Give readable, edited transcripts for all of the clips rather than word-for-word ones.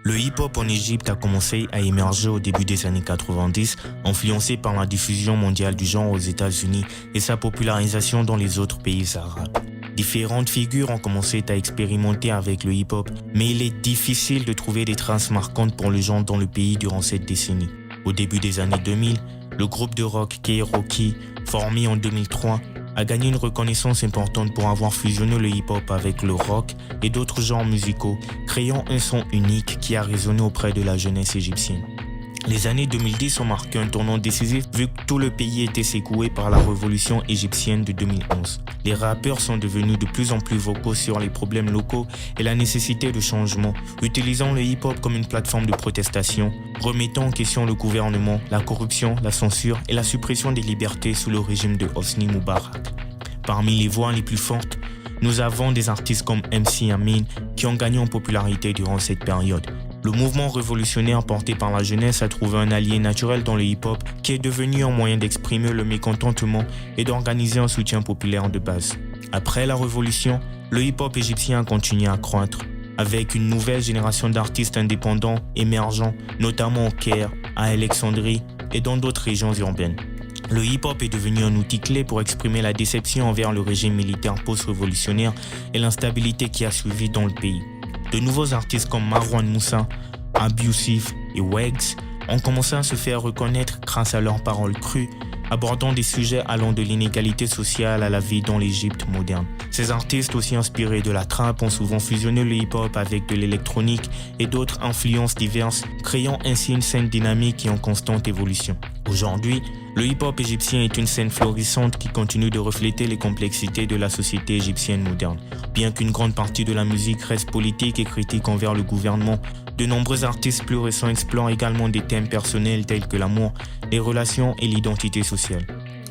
Le hip-hop en Égypte a commencé à émerger au début des années 90, influencé par la diffusion mondiale du genre aux États-Unis et sa popularisation dans les autres pays arabes. Différentes figures ont commencé à expérimenter avec le hip-hop, mais il est difficile de trouver des traces marquantes pour le genre dans le pays durant cette décennie. Au début des années 2000, le groupe de rock K-Rocky, formé en 2003, a gagné une reconnaissance importante pour avoir fusionné le hip-hop avec le rock et d'autres genres musicaux, créant un son unique qui a résonné auprès de la jeunesse égyptienne. Les années 2010 ont marqué un tournant décisif vu que tout le pays était secoué par la révolution égyptienne de 2011. Les rappeurs sont devenus de plus en plus vocaux sur les problèmes locaux et la nécessité de changement, utilisant le hip-hop comme une plateforme de protestation, remettant en question le gouvernement, la corruption, la censure et la suppression des libertés sous le régime de Hosni Moubarak. Parmi les voix les plus fortes, nous avons des artistes comme MC Amin qui ont gagné en popularité durant cette période. Le mouvement révolutionnaire porté par la jeunesse a trouvé un allié naturel dans le hip-hop qui est devenu un moyen d'exprimer le mécontentement et d'organiser un soutien populaire de base. Après la révolution, le hip-hop égyptien a continué à croître, avec une nouvelle génération d'artistes indépendants émergeant, notamment au Caire, à Alexandrie et dans d'autres régions urbaines. Le hip-hop est devenu un outil clé pour exprimer la déception envers le régime militaire post-révolutionnaire et l'instabilité qui a suivi dans le pays. De nouveaux artistes comme Marwan Moussa, Abusive et Wegs ont commencé à se faire reconnaître grâce à leurs paroles crues, abordant des sujets allant de l'inégalité sociale à la vie dans l'Égypte moderne. Ces artistes, aussi inspirés de la trap, ont souvent fusionné le hip-hop avec de l'électronique et d'autres influences diverses, créant ainsi une scène dynamique et en constante évolution. Aujourd'hui, le hip-hop égyptien est une scène florissante qui continue de refléter les complexités de la société égyptienne moderne. Bien qu'une grande partie de la musique reste politique et critique envers le gouvernement, de nombreux artistes plus récents explorent également des thèmes personnels tels que l'amour, les relations et l'identité sociale.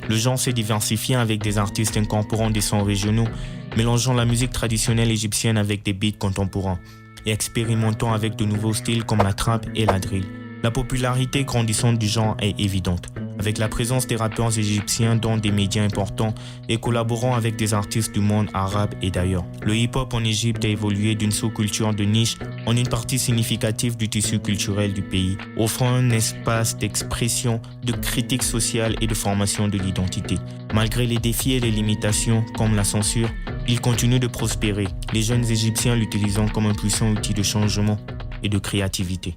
Le genre s'est diversifié avec des artistes incorporant des sons régionaux, mélangeant la musique traditionnelle égyptienne avec des beats contemporains et expérimentant avec de nouveaux styles comme la trap et la drill. La popularité grandissante du genre est évidente, avec la présence des rappeurs égyptiens dans des médias importants et collaborant avec des artistes du monde arabe et d'ailleurs. Le hip-hop en Égypte a évolué d'une sous-culture de niche en une partie significative du tissu culturel du pays, offrant un espace d'expression, de critique sociale et de formation de l'identité. Malgré les défis et les limitations, comme la censure, il continue de prospérer, les jeunes Égyptiens l'utilisant comme un puissant outil de changement et de créativité.